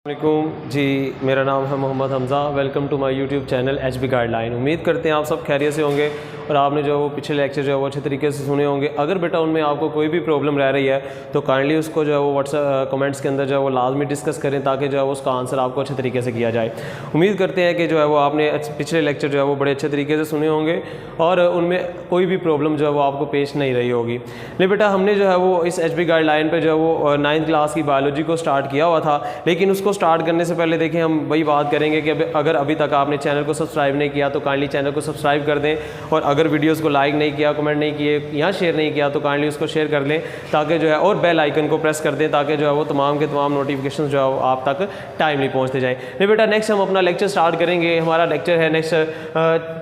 वालेकुम जी, मेरा नाम है Mohammad Hamza. Welcome to my YouTube channel HB guideline. उम्मीद करते हैं आप सब खैरियत से होंगे और आपने जो है वो पिछले लेक्चर जो है वो अच्छे तरीके से सुने होंगे। अगर बेटा उनमें आपको कोई भी प्रॉब्लम रह रही है तो काइंडली उसको जो है वो व्हाट्सएप कमेंट्स के अंदर जो है वो लाजमी डिस्कस करें ताकि जो है वो उसका आंसर आपको अच्छे तरीके से किया जाए। उम्मीद करते हैं कि जो है वो आपने पिछले लेक्चर जो है वो बड़े अच्छे तरीके से सुने होंगे और उनमें कोई भी प्रॉब्लम जो है वो आपको पेश नहीं रही होगी। नहीं बेटा, हमने जो है वो इस HB गाइडलाइन पर जो है वो 9th क्लास की बायोलॉजी को स्टार्ट किया हुआ था, लेकिन उसको स्टार्ट करने से पहले देखिए हम वही बात करेंगे कि अगर अभी तक आपने चैनल को सब्सक्राइब नहीं किया तो काइंडली चैनल को सब्सक्राइब कर दें, और अगर वीडियोस को लाइक नहीं किया, कमेंट नहीं किए या शेयर नहीं किया तो काइंडली उसको शेयर कर लें ताकि जो है, और बेल आइकन को प्रेस कर दें ताकि जो है वो तमाम के तमाम नोटिफिकेशन जो है वो आप तक टाइमली पहुँचते जाएँ। नहीं बेटा, नेक्स्ट हम अपना लेक्चर स्टार्ट करेंगे। हमारा लेक्चर है नेक्स्ट,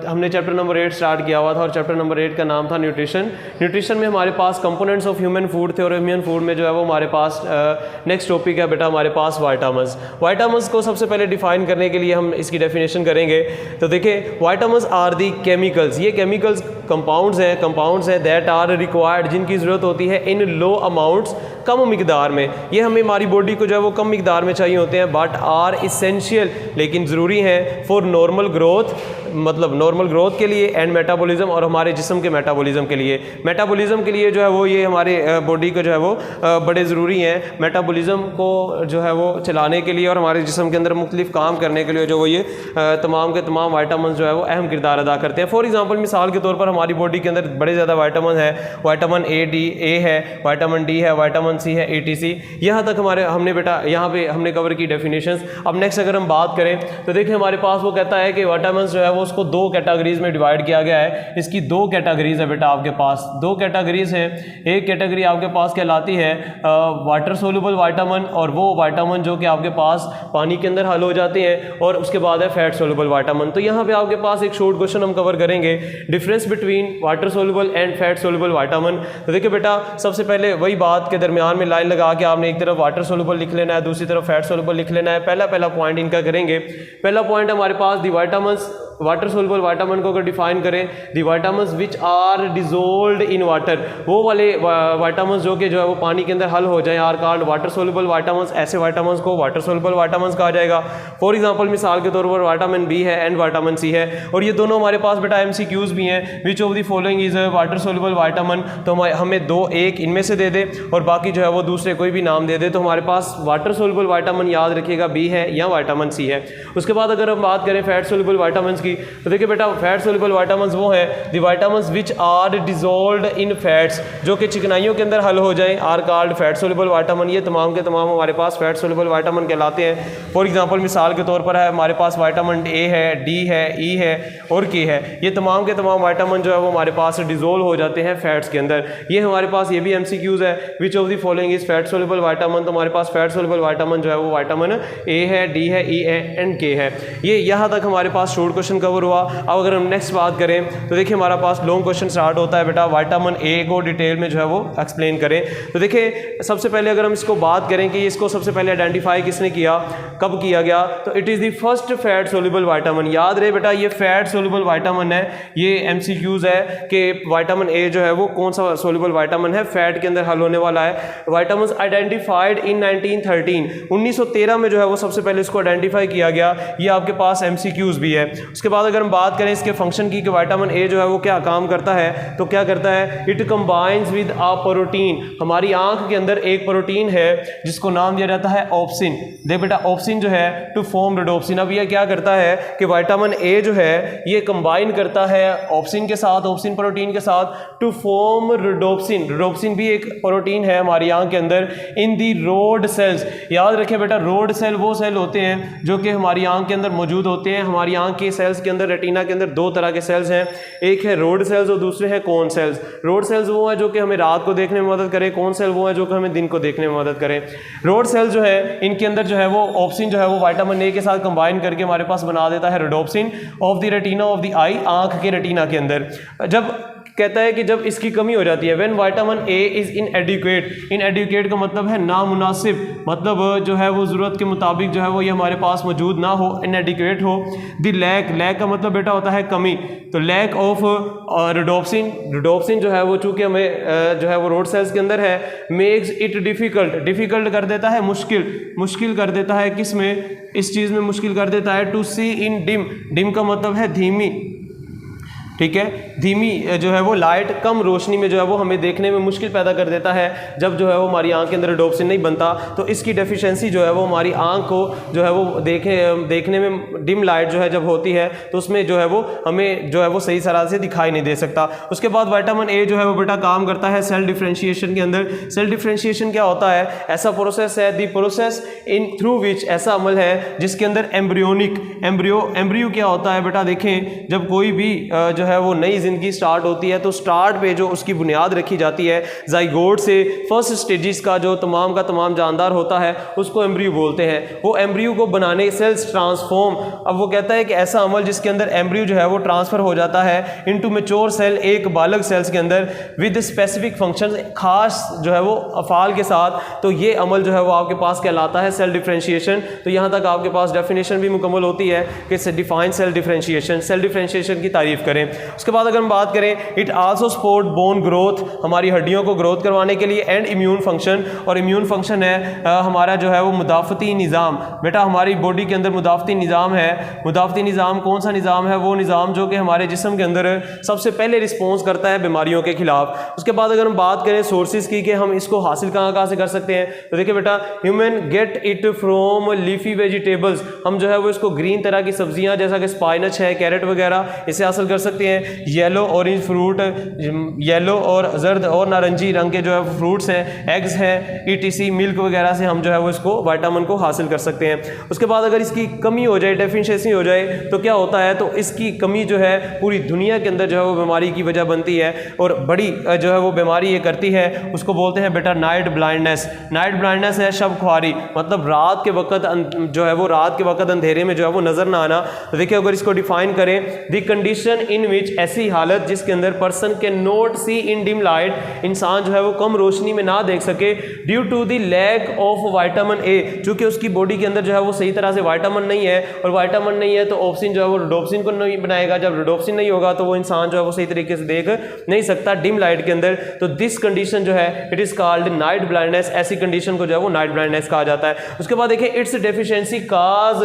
हमने चैप्टर नंबर 8 स्टार्ट किया हुआ था और चैप्टर नंबर 8 का नाम था न्यूट्रिशन। न्यूट्रिशन में हमारे पास कंपोनेंट्स ऑफ ह्यूमन फूड थे और ह्यूमन फूड में जो है वो हमारे पास नेक्स्ट टॉपिक है बेटा हमारे पास वाइटामिन्स। वाइटामिन्स को सबसे पहले डिफाइन करने के लिए हम इसकी डेफिनेशन करेंगे। तो देखिए, वाइटामिन्स आर दी केमिकल्स, ये केमिकल्स कंपाउंड्स हैं दैट आर रिक्वायर्ड, जिनकी ज़रूरत होती है इन लो अमाउंट्स, कम मिकदार में। ये हमें हमारी बॉडी को जो है वो कम मिकदार में चाहिए होते हैं, बट आर इसेंशियल, लेकिन ज़रूरी हैं फॉर नॉर्मल ग्रोथ, मतलब नॉर्मल ग्रोथ के लिए, एंड मेटाबॉलिज्म, और हमारे जिस्म के मेटाबॉलिज्म के लिए। मेटाबॉलिज्म के लिए जो है वो ये हमारे बॉडी को जो है वो बड़े ज़रूरी हैं। मेटाबॉलिज्म को जो है वो चलाने के लिए और हमारे जिस्म के अंदर मुख्तलिफ काम करने के लिए जो वो ये तमाम के तमाम वाइटामिन जो है वो अहम किरदार अदा करते हैं। फॉर एग्जांपल, मिसाल के तौर पर हमारी बॉडी के अंदर बड़े ज़्यादा वाइटामिन है। वाइटामिन ए है, वाइटामिन डी है, वाइटामिन सी है, ATC। यहाँ तक हमने बेटा यहाँ पे हमने कवर की डेफिनेशंस। अब नेक्स्ट अगर हम बात करें तो देखिए हमारे पास वो कहता है कि वाइटामिन जो है वो उसको 2 कैटेगरीज में डिवाइड किया गया है। इसकी 2 कैटेगरीज है बेटा, आपके पास 2 कैटेगरीज हैं। एक कैटेगरी आपके पास कहलाती है वाटर सोल्यूबल वाइटामिन, और वो वाइटामिन जो कि आपके पास पानी के अंदर हल हो जाते हैं, और उसके बाद है फैट सोल्यूबल वाइटामिन। तो यहाँ पे आपके पास एक शॉर्ट क्वेश्चन हम कवर करेंगे, difference between water soluble and fat soluble vitamin. तो देखिए बेटा, सबसे पहले वही बात के दरमियान में लाइन लगा के आपने एक तरफ वाटर सोल्यूबल लिख लेना है, दूसरी तरफ फैट सोल्यूबल लिख लेना है। पहला पॉइंट इनका करेंगे। पहला पॉइंट हमारे पास the vitamins, water soluble vitamin को अगर डिफाइन करें, the vitamins which are dissolved in water, वो वाले वाइटामिन्स जो कि जो है वो पानी के अंदर हल हो जाए, are called water soluble vitamins. ऐसे वाइटामिन्स को वाटर सोल्यूबल वाइटामिन्स कहा जाएगा। फॉर एग्जांपल, मिसाल के तौर पर वाइटामिन B है एंड वाइटामिन C है, और ये दोनों हमारे पास बेटा MCQs भी हैं। Which of the following is water soluble vitamin, तो हमें एक इनमें से दे दे और बाकी जो है वो दूसरे कोई भी नाम दे दे, तो हमारे पास वाटर सोल्यूबल वाइटामिन याद रखिएगा B है या वाइटामिन C है। उसके बाद अगर हम बात करें फैट सोल्यूबल वाइटामिन की, तो देखिए बेटा, फैट सोल्यूबल वाइटामिन्स वो हैं the vitamins which are dissolved in fats, जो कि चिकनाइयों के अंदर हल हो जाएं, are called fat soluble vitamin. ये तमाम के तमाम हमारे पास फैट सोल्यूबल वाइटामिन कहलाते हैं। फॉर एग्जांपल, मिसाल के तौर पर है हमारे पास वाइटामिन A है, D है, E है और K है। ये तमाम के तमाम वाइटामिन जो है वो हमारे पास डिजोल्व हो जाते हैं फैट्स के अंदर। ये हमारे पास ये भी MCQs है, which of the following is fat soluble vitamin. तो हमारे पास फैट सोल्यूबल वाइटामिन जो है वो वाइटामिन A है, D है, E है एंड K है। ये यहाँ तक हमारे पास शॉर्ट क्वेश्चन कवर हुआ। अब अगर हम नेक्स्ट बात करें तो देखिए हमारा पास लॉन्ग क्वेश्चन स्टार्ट होता है बेटा, वाइटामिन A को डिटेल में जो है वो एक्सप्लेन करें। तो देखिए सबसे पहले अगर हम इसको बात करें कि इसको सबसे पहले आइडेंटिफाई किसने किया, कब किया गया, तो it is the first fat soluble vitamin. याद रहे बेटा, ये फैट सोल्यूबल वाइटामिन है। ये MCQs है कि वाइटामिन A जो है वो कौन सा सोल्यूबल वाइटामिन है, फैट के अंदर हल होने वाला है। वाइटामिन आइडेंटिफाइड इन 1913 में जो है वो सबसे पहले इसको आइडेंटिफाई किया गया। ये आपके पास MCQs भी है। उसके बाद अगर हम बात करें इसके फंक्शन की कि विटामिन A जो है वो क्या काम करता है, तो क्या करता है, it combines with a protein. हमारी आंख के अंदर एक प्रोटीन है जिसको नाम दिया जाता है ऑप्सिन। देख बेटा, ऑप्सिन जो है टू फॉर्म रोडोप्सिन। अब ये क्या करता है कि विटामिन A जो है ये कंबाइन करता है ऑप्सिन के साथ, ऑप्सिन प्रोटीन के साथ, टू फॉर्म रोडोप्सिन। रोडोप्सिन भी एक प्रोटीन है हमारी आंख के अंदर इन दी रोड सेल्स। याद रखें बेटा, रोड सेल वो सेल होते हैं जो कि हमारी आंख के अंदर मौजूद होते हैं। हमारी आंख के सेल्स के अंदर, रेटिना के अंदर 2 तरह के सेल्स हैं, एक है रोड सेल्स और दूसरे हैं कोन सेल्स। रोड सेल्स वो हैं जो कि हमें रात को देखने में मदद करें, कोन सेल वो हैं जो कि हमें दिन को देखने में मदद करें। रोड सेल्स जो है इनके अंदर जो है वो ऑप्सिन जो है वो विटामिन A के साथ कंबाइन करके हमारे पास बना देता है rhodopsin of the retina of the eye, आंख के रेटिना के अंदर। जब कहता है कि जब इसकी कमी हो जाती है, व्हेन विटामिन ए इज इनएडिक्वेट, इनएडिक्वेट का मतलब है नामुनासिब, मतलब जो है वो ज़रूरत के मुताबिक जो है वो ये हमारे पास मौजूद ना हो, इनएडिक्वेट हो। द लैक का मतलब बेटा होता है कमी, तो लैक ऑफ रिडोप्सिन जो है वो चूँकि हमें जो है वो रोड सेल्स के अंदर है, मेक्स इट डिफ़िकल्ट कर देता है, मुश्किल कर देता है, किस में, इस चीज़ में मुश्किल कर देता है, टू सी इन डिम का मतलब है धीमी, ठीक है, धीमी जो है वो लाइट, कम रोशनी में जो है वो हमें देखने में मुश्किल पैदा कर देता है जब जो है वो हमारी आंख के अंदर रिडोप्सिन नहीं बनता। तो इसकी डेफिशिएंसी जो है वो हमारी आंख को जो है वो देखने में डिम लाइट जो है जब होती है तो उसमें जो है वो हमें जो है वो सही तरह से दिखाई नहीं दे सकता। उसके बाद विटामिन ए जो है वो बेटा काम करता है सेल डिफ्रेंशिएशन के अंदर। सेल डिफ्रेंशिएशन क्या होता है? ऐसा प्रोसेस है, the process in through which, ऐसा अमल है जिसके अंदर एम्ब्रियो क्या होता है बेटा, देखें जब कोई भी जो है वो नई जिंदगी स्टार्ट होती है तो स्टार्ट पे जो उसकी बुनियाद रखी जाती है जाइगोट से फर्स्ट स्टेजेस का जो तमाम का तमाम जानदार होता है उसको एम्ब्रियो बोलते हैं। वो एम्ब्रियो को बनाने सेल्स ट्रांसफॉर्म, अब वो कहता है कि ऐसा अमल जिसके अंदर एम्ब्रियो जो है वो ट्रांसफर हो जाता है इनटू मैच्योर सेल, एक बालग सेल्स के अंदर विद स्पेसिफिक फंक्शन, खास जो है वो अफाल के साथ, तो ये अमल जो है वो आपके पास कहलाता है सेल डिफ्रेंशिएशन। तो यहाँ तक आपके पास डेफिनेशन भी मुकम्मल होती है कि डिफाइन सेल डिफ्रेंशिएशन की तारीफ करें। उसके बाद अगर हम बात करें, it also support bone growth, हमारी हड्डियों को ग्रोथ करवाने के लिए, एंड इम्यून फंक्शन, और इम्यून फंक्शन है हमारा जो है वो मुदाफ़ती निज़ाम। बेटा हमारी बॉडी के अंदर मुदाफ़ती निज़ाम है। मुदाफ़ती निज़ाम कौन सा निज़ाम है? वो निज़ाम जो कि हमारे जिस्म के अंदर सबसे पहले रिस्पॉन्स करता है बीमारियों के खिलाफ। उसके बाद अगर हम बात करें सोर्सेज की कि हम इसको हासिल कहाँ से कर सकते हैं, तो देखिए बेटा human get it from leafy vegetables, हम जो है वो इसको ग्रीन तरह की सब्जियां जैसा कि स्पाइनच है, कैरेट वगैरह, इसे हासिल कर सकते हैं। येलो ऑरेंज फ्रूट, येलो और जर्द और नारंगी रंग के जो है फ्रूट्स हैं, एग्स हैं, ईटीसी मिल्क वगैरह से हम जो है वो इसको विटामिन को हासिल कर सकते हैं। उसके बाद अगर इसकी कमी हो जाए, डेफिशिएंसी हो जाए, तो क्या होता है? तो इसकी कमी जो है पूरी दुनिया के अंदर जो है वो बीमारी की वजह बनती है, और बड़ी जो है वो बीमारी ये करती है, उसको बोलते हैं बेटा नाइट ब्लाइंडनेस। नाइट ब्लाइंडनेस है शब ख्वारी, मतलब रात के वक्त जो है वो रात के वक्त अंधेरे में जो है वो नजर ना आना। तो देखिए अगर इसको डिफाइन करें, द कंडीशन इन विच, ऐसी हालत जिसके अंदर person can not see in dim light, इंसान जो है वो कम रोशनी में ना देख सके, due to the lack of vitamin A, चूंकि उसकी बॉडी के अंदर जो है वो सही तरह से विटामिन नहीं है, और विटामिन नहीं है तो ऑप्सिन जो है वो रिडोप्सिन को नहीं बनाएगा, जब रिडोप्सिन नहीं होगा तो वो इंसान जो है वो सही तरीके से देख नहीं सकता डिम लाइट के अंदर। तो दिस कंडीशन जो है it is called night blindness, ऐसी कंडीशन को जो है वो नाइट ब्लाइंडनेस कहा जाता है। उसके बाद देखिए it's deficiency cause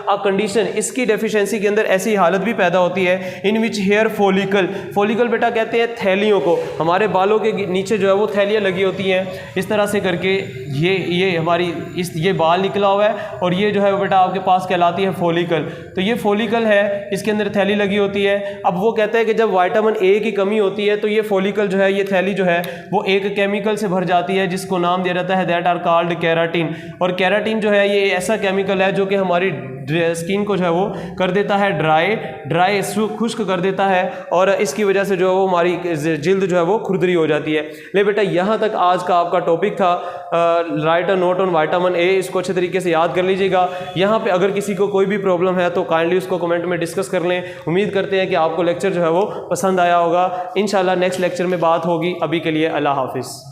a condition, इसकी डेफिशिएंसी के अंदर ऐसी हालत भी पैदा होती है इन विच हेयर फॉलिकल बेटा कहते हैं थैलियों को, हमारे बालों के नीचे जो है वो थैलियाँ लगी होती हैं, इस तरह से करके ये हमारी ये बाल निकला हुआ है, और ये जो है बेटा आपके पास कहलाती है फॉलिकल। तो ये फॉलिकल है, इसके अंदर थैली लगी होती है। अब वो कहता है कि जब विटामिन ए की कमी होती है तो ये फॉलिकल जो है, ये थैली जो है वो एक केमिकल से भर जाती है जिसको नाम दिया जाता है दैट आर कॉल्ड केराटिन। और केराटिन जो है ये ऐसा केमिकल है जो कि हमारी स्किन को जो है वो कर देता है ड्राई खुश्क कर देता है, और इसकी वजह से जो है वो हमारी जिल्द जो है वो खुरदरी हो जाती है। ले बेटा यहाँ तक आज का आपका टॉपिक था, right a note on vitamin A, इसको अच्छे तरीके से याद कर लीजिएगा। यहाँ पे अगर किसी को कोई भी प्रॉब्लम है तो काइंडली उसको कमेंट में डिस्कस कर लें। उम्मीद करते हैं कि आपको लेक्चर जो है वो पसंद आया होगा। इंशाल्लाह नेक्स्ट लेक्चर में बात होगी। अभी के लिए अल्लाह हाफिज़।